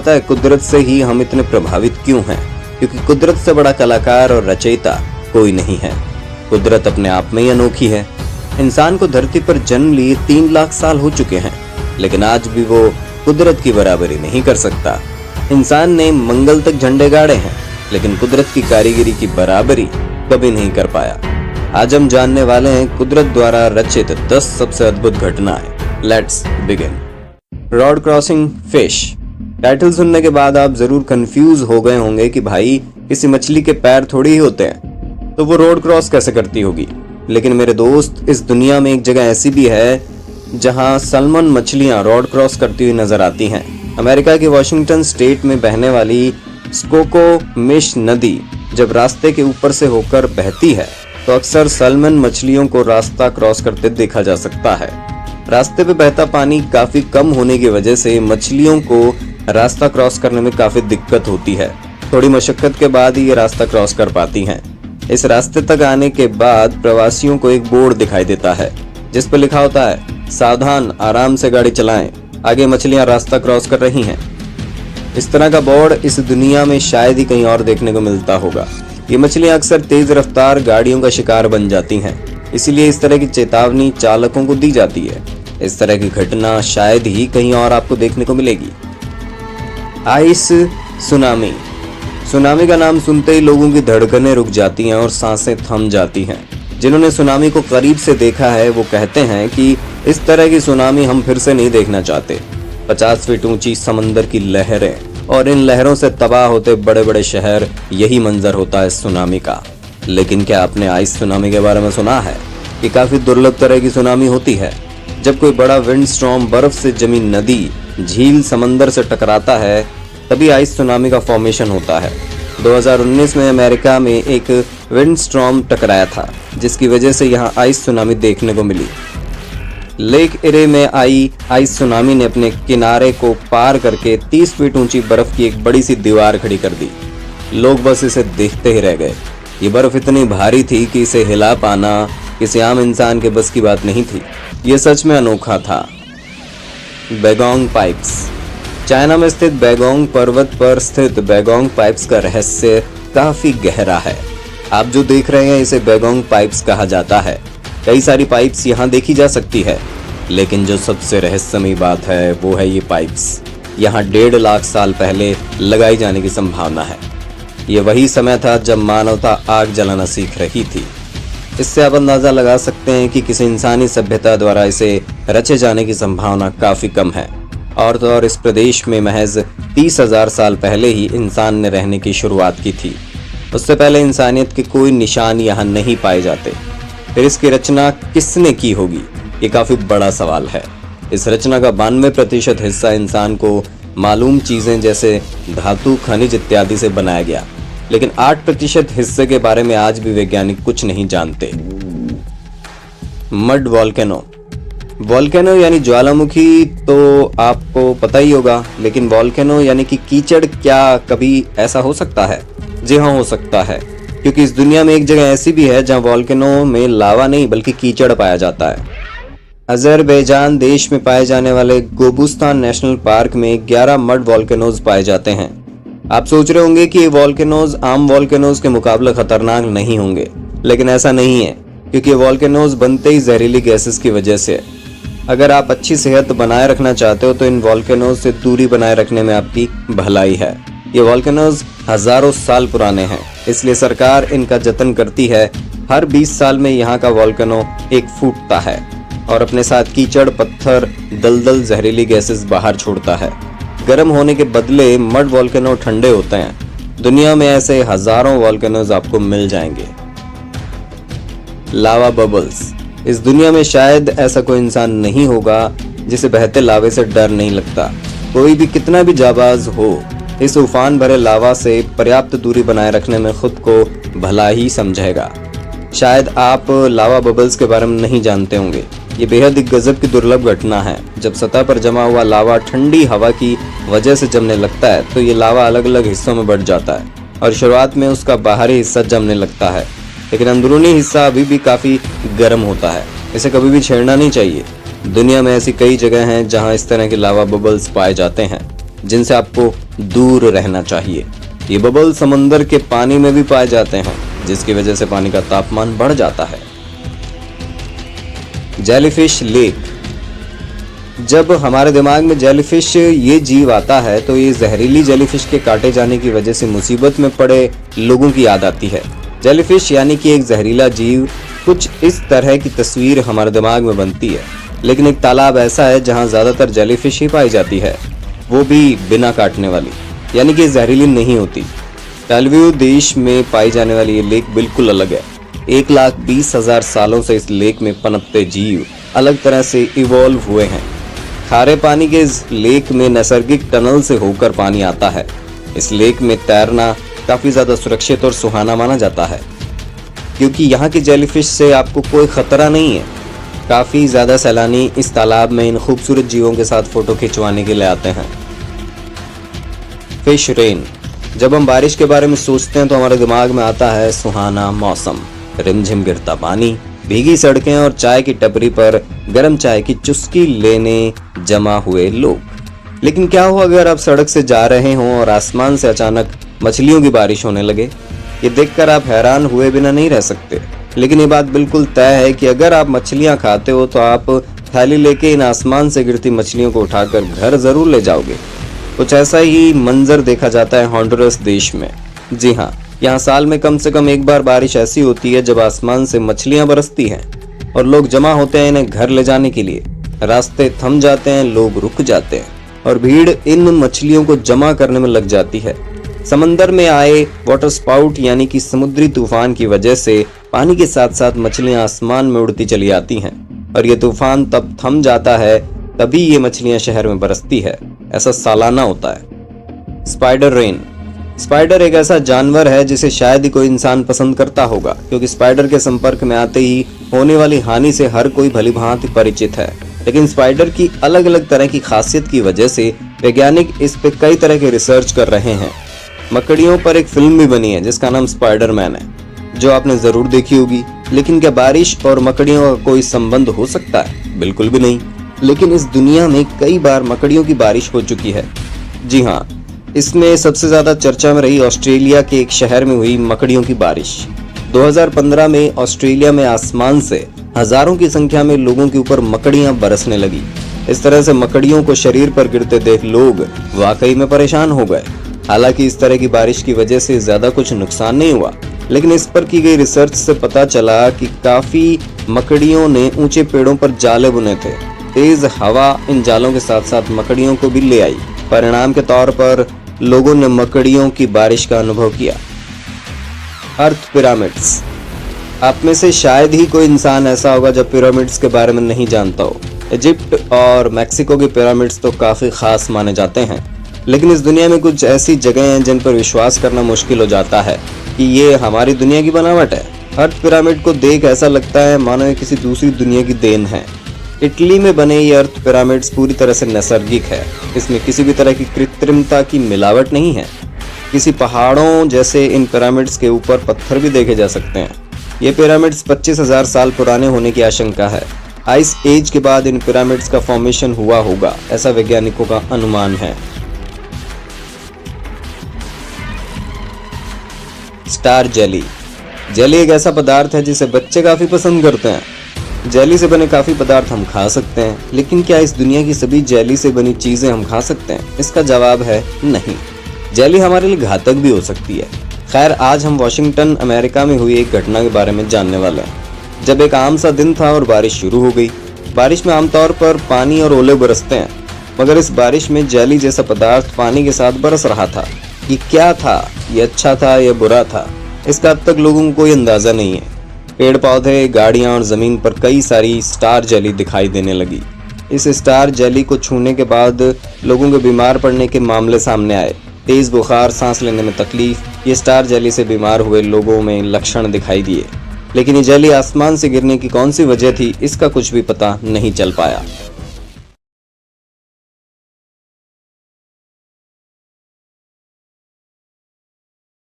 बताता है कुदरत से ही हम इतने प्रभावित क्यों हैं, क्योंकि कुदरत से बड़ा कलाकार और रचयिता कोई नहीं है। कुदरत अपने आप में ही अनोखी है। इंसान को धरती पर जन्म लिए 3 लाख साल हो चुके हैं, लेकिन आज भी वो कुदरत की बराबरी नहीं कर सकता। इंसान ने मंगल तक झंडे गाड़े हैं, लेकिन कुदरत की कारीगरी की बराबरी कभी नहीं कर पाया। आज हम जानने वाले हैं कुदरत द्वारा रचित 10 सबसे अद्भुत घटनाएं। Let's begin. Rod crossing fish. Title सुनने के बाद आप जरूर कंफ्यूज हो गए होंगे कि भाई किसी मछली के पैर थोड़ी ही होते हैं, तो वो रोड क्रॉस कैसे करती होगी। लेकिन मेरे दोस्त, इस दुनिया में एक जगह ऐसी भी है जहां सैल्मन मछलियां रोड क्रॉस करती हुई नजर आती हैं। अमेरिका के वॉशिंगटन स्टेट में बहने वाली स्कोकोमिश नदी जब रास्ते के ऊपर से होकर बहती है तो अक्सर सैल्मन मछलियों को रास्ता क्रॉस करते देखा जा सकता है। रास्ते पे बहता पानी काफी कम होने की वजह से मछलियों को रास्ता क्रॉस करने में काफी दिक्कत होती है। थोड़ी मशक्कत के बाद ही ये रास्ता क्रॉस कर पाती हैं। इस रास्ते तक आने के बाद प्रवासियों को एक बोर्ड दिखाई देता है जिस पर लिखा होता है, सावधान, आराम से गाड़ी चलाएं, आगे मछलियां रास्ता क्रॉस कर रही हैं। इस तरह का बोर्ड इस दुनिया में शायद ही कहीं और देखने को मिलता होगा। ये मछलियां अक्सर तेज रफ्तार गाड़ियों का शिकार बन जाती हैं, इसीलिए इस तरह की चेतावनी चालकों को दी जाती है। इस तरह की घटना शायद ही कहीं और आपको देखने को मिलेगी। Ice tsunami. सुनामी का नाम सुनते ही लोगों की धड़कनें रुक जाती हैं और सांसें थम जाती हैं। जिन्होंने सुनामी को करीब से देखा है वो कहते हैं कि इस तरह की सुनामी हम फिर से नहीं देखना चाहते। 50 फीट ऊंची समंदर की लहरें और इन लहरों से तबाह होते बड़े बड़े शहर, यही मंजर होता है सुनामी का। लेकिन क्या आपने आइस सुनामी के बारे में सुना है? ये काफी दुर्लभ तरह की सुनामी होती है। जब कोई बड़ा विंड स्टॉर्म बर्फ से जमी नदी, झील, समंदर से टकराता है तभी आइस सुनामी का फॉर्मेशन होता है। 2019 में अमेरिका में एक विंड स्टॉर्म टकराया था जिसकी वजह से यहाँ आइस सुनामी देखने को मिली। लेक इरे में आई आइस सुनामी ने अपने किनारे को पार करके 30 फीट ऊंची बर्फ की एक बड़ी सी दीवार खड़ी कर दी। लोग बस इसे देखते ही रह गए। ये बर्फ इतनी भारी थी कि इसे हिला पाना किसी आम इंसान के बस की बात नहीं थी। ये सच में अनोखा था। बैगोंग पाइप्स। चाइना में स्थित बैगोंग पर्वत पर स्थित बैगोंग पाइप्स का रहस्य काफी गहरा है। आप जो देख रहे हैं इसे बैगोंग पाइप्स कहा जाता है। कई सारी पाइप्स यहाँ देखी जा सकती है, लेकिन जो सबसे रहस्यमयी बात है वो है ये पाइप्स यहाँ 1.5 लाख साल पहले लगाई जाने की संभावना है। ये वही समय था जब मानवता आग जलाना सीख रही थी। इससे आप अंदाजा लगा सकते हैं कि किसी इंसानी सभ्यता द्वारा इसे रचे जाने की संभावना काफी कम है। और तो और इस प्रदेश में महज 30,000 साल पहले ही इंसान ने रहने की शुरुआत की थी। उससे पहले इंसानियत के कोई निशान यहाँ नहीं पाए जाते। फिर इसकी रचना किसने की होगी, ये काफी बड़ा सवाल है। इस रचना का 92% हिस्सा इंसान को मालूम चीजें जैसे धातु, खनिज इत्यादि से बनाया गया, लेकिन 8% हिस्से के बारे में आज भी वैज्ञानिक कुछ नहीं जानते। Mud volcano. वॉल्केनो यानी ज्वालामुखी तो आपको पता ही होगा, लेकिन वॉल्केनो यानी कि कीचड़, क्या कभी ऐसा हो सकता है? जी हाँ, हो सकता है, क्योंकि इस दुनिया में एक जगह ऐसी भी है जहां वॉल्केनो में लावा नहीं बल्कि कीचड़ पाया जाता है। अजरबैजान देश में पाए जाने वाले गोबुस्तान नेशनल पार्क में 11 मड वॉल्केनोज पाए जाते हैं। आप सोच रहे होंगे कि ये वॉल्केनोज आम वॉल्केनोज के मुकाबले खतरनाक नहीं होंगे, लेकिन ऐसा नहीं है, क्योंकि ये वॉल्केनोज बनते ही जहरीली गैसेस की वजह से। अगर आप अच्छी सेहत बनाए रखना चाहते हो तो इन वॉल्केनोज से दूरी बनाए रखने में आपकी भलाई है। ये वॉल्केनोज हजारों साल पुराने हैं, इसलिए सरकार इनका जतन करती है। हर 20 साल में यहाँ का वॉल्केनो एक फूटता है और अपने साथ कीचड़, पत्थर, दलदल, जहरीली गैसेस बाहर छोड़ता है। गर्म होने के बदले मड वॉल्केनो ठंडे होते हैं। दुनिया में ऐसे हजारों वॉल्केनोज आपको मिल जाएंगे। लावा बबल्स। इस दुनिया में शायद ऐसा कोई इंसान नहीं होगा जिसे बहते लावे से डर नहीं लगता। कोई भी कितना भी जाबाज हो, इस उफान भरे लावा से पर्याप्त दूरी बनाए रखने में खुद को भला ही समझेगा। शायद आप लावा बबल्स के बारे में नहीं जानते होंगे। ये बेहद गजब की दुर्लभ घटना है। जब सतह पर जमा हुआ लावा ठंडी हवा की वजह से जमने लगता है तो ये लावा अलग अलग हिस्सों में बढ़ जाता है और शुरुआत में उसका बाहरी हिस्सा जमने लगता है, लेकिन अंदरूनी हिस्सा अभी भी काफी गर्म होता है। इसे कभी भी छेड़ना नहीं चाहिए। दुनिया में ऐसी कई जगह हैं जहां इस तरह के लावा बबल्स पाए जाते हैं। जिनसे आपको दूर रहना चाहिए। ये बबल समंदर के पानी में भी पाए जाते हैं, जिसकी वजह से पानी का तापमान बढ़ जाता है। Jellyfish lake. जब हमारे दिमाग में जेलीफिश ये जीव आता है तो ये जहरीली जेलीफिश के काटे जाने की वजह से मुसीबत में पड़े लोगों की याद आती है। जेलीफिश यानी कि एक जहरीला जीव, कुछ इस तरह की तस्वीर हमारे दिमाग में बनती है। लेकिन एक तालाब ऐसा है जहां ज्यादातर जेलीफिश ही पाई जाती है, वो भी बिना काटने वाली, यानी कि जहरीली नहीं होती। टालवियो देश में पाई जाने वाली ये लेक बिल्कुल अलग है। 1,20,000 सालों से इस लेक में पनपते जीव अलग तरह से इवॉल्व हुए हैं। खारे पानी के इस लेक में नैसर्गिक टनल से होकर पानी आता है। इस लेक में तैरना काफी ज्यादा सुरक्षित और सुहाना माना जाता है, क्योंकि यहाँ की जेलीफिश से आपको कोई खतरा नहीं है। काफी ज्यादा सैलानी इस तालाब में इन खूबसूरत जीवों के साथ फोटो खिंचवाने के लिए आते हैं। Fish rain. जब हम बारिश के बारे में सोचते हैं तो हमारे दिमाग में आता है सुहाना मौसम, रिमझिम गिरता पानी, भीगी सड़कें और चाय की टपरी पर गर्म चाय की चुस्की लेने जमा हुए लोग। लेकिन क्या हो अगर आप सड़क से जा रहे हों और आसमान से अचानक मछलियों की बारिश होने लगे? ये देखकर आप हैरान हुए बिना नहीं रह सकते। लेकिन ये बात बिल्कुल तय है कि अगर आप मछलियां खाते हो तो आप थैली लेके इन आसमान से गिरती मछलियों को उठाकर घर जरूर ले जाओगे। कुछ ऐसा ही मंजर देखा जाता है हॉन्डुरस देश में। जी हाँ, यहाँ साल में कम से कम एक बार बारिश ऐसी होती है जब आसमान से मछलियां बरसती हैं और लोग जमा होते हैं इन्हें घर ले जाने के लिए। रास्ते थम जाते हैं, लोग रुक जाते हैं और भीड़ इन मछलियों को जमा करने में लग जाती है। समंदर में आए वाटर स्पाउट यानी कि समुद्री तूफान की वजह से पानी के साथ साथ मछलियां आसमान में उड़ती चली आती हैं और ये तूफान तब थम जाता है, तभी ये मछलियां शहर में बरसती है। ऐसा सालाना होता है। Spider rain. स्पाइडर एक ऐसा जानवर है जिसे शायद ही कोई इंसान पसंद करता होगा, क्योंकि स्पाइडर के संपर्क में आते ही होने वाली हानि से हर कोई भलीभांति परिचित है। लेकिन स्पाइडर की अलग अलग तरह की खासियत की वजह से वैज्ञानिक इस पे कई तरह के रिसर्च कर रहे हैं। मकड़ियों पर एक फिल्म भी बनी है जिसका नाम स्पाइडरमैन है, जो आपने जरूर देखी होगी। लेकिन क्या बारिश और मकड़ियों का कोई संबंध हो सकता है? बिल्कुल भी नहीं। लेकिन इस दुनिया में कई बार मकड़ियों की बारिश हो चुकी है। जी हाँ, इसमें सबसे ज्यादा चर्चा में रही ऑस्ट्रेलिया के एक शहर में हुई मकड़ियों की बारिश। 2015 में ऑस्ट्रेलिया में आसमान से हजारों की संख्या में लोगों के ऊपर मकड़ियां बरसने लगी। इस तरह से मकड़ियों को शरीर पर गिरते देख लोग वाकई में परेशान हो गए। हालांकि इस तरह की बारिश की वजह से ज्यादा कुछ नुकसान नहीं हुआ, लेकिन इस पर की गई रिसर्च से पता चला कि काफी मकड़ियों ने ऊंचे पेड़ों पर जाले बुने थे। तेज हवा इन जालों के साथ साथ मकड़ियों को भी ले आई। परिणाम के तौर पर लोगों ने मकड़ियों की बारिश का अनुभव किया। अर्थ पिरामिड्स। आप में से शायद ही कोई इंसान ऐसा होगा जो पिरामिड्स के बारे में नहीं जानता हो। इजिप्ट और मैक्सिको के पिरामिड्स तो काफी खास माने जाते हैं, लेकिन इस दुनिया में कुछ ऐसी जगह हैं जिन पर विश्वास करना मुश्किल हो जाता है कि ये हमारी दुनिया की बनावट है। अर्थ पिरामिड को देख ऐसा लगता है मानो ये किसी दूसरी दुनिया की देन है। इटली में बने ये अर्थ पिरामिड्स पूरी तरह से नैसर्गिक है। इसमें किसी भी तरह की कृत्रिमता की मिलावट नहीं है। किसी पहाड़ों जैसे इन पिरामिड्स के ऊपर पत्थर भी देखे जा सकते हैं। ये पिरामिड्स 25,000 साल पुराने होने की आशंका है। आइस एज के बाद इन पिरामिड्स का फॉर्मेशन हुआ होगा, ऐसा वैज्ञानिकों का अनुमान है। Star jelly. जेली एक ऐसा पदार्थ है जिसे बच्चे काफी पसंद करते हैं। जेली से बने काफी पदार्थ हम खा सकते हैं, लेकिन क्या इस दुनिया की सभी जेली से बनी चीजें हम खा सकते हैं? इसका जवाब है नहीं। जेली हमारे लिए घातक भी हो सकती है। खैर, आज हम वाशिंगटन अमेरिका में हुई एक घटना के बारे में जानने वाले हैं। जब एक आम सा दिन था और बारिश शुरू हो गई। बारिश में आमतौर पर पानी और ओले बरसते हैं, मगर इस बारिश में जेली जैसा पदार्थ पानी के साथ बरस रहा था। ये क्या था? ये अच्छा था या बुरा था? इसका अब तक लोगों को कोई अंदाजा नहीं है। पेड़ पौधे, गाड़ियां और जमीन पर कई सारी स्टार जेली दिखाई देने लगी। इस स्टार जेली को छूने के बाद लोगों के बीमार पड़ने के मामले सामने आए। तेज बुखार, सांस लेने में तकलीफ, ये स्टार जेली से बीमार हुए लोगों में लक्षण दिखाई दिए। लेकिन ये जेली आसमान से गिरने की कौन सी वजह थी, इसका कुछ भी पता नहीं चल पाया।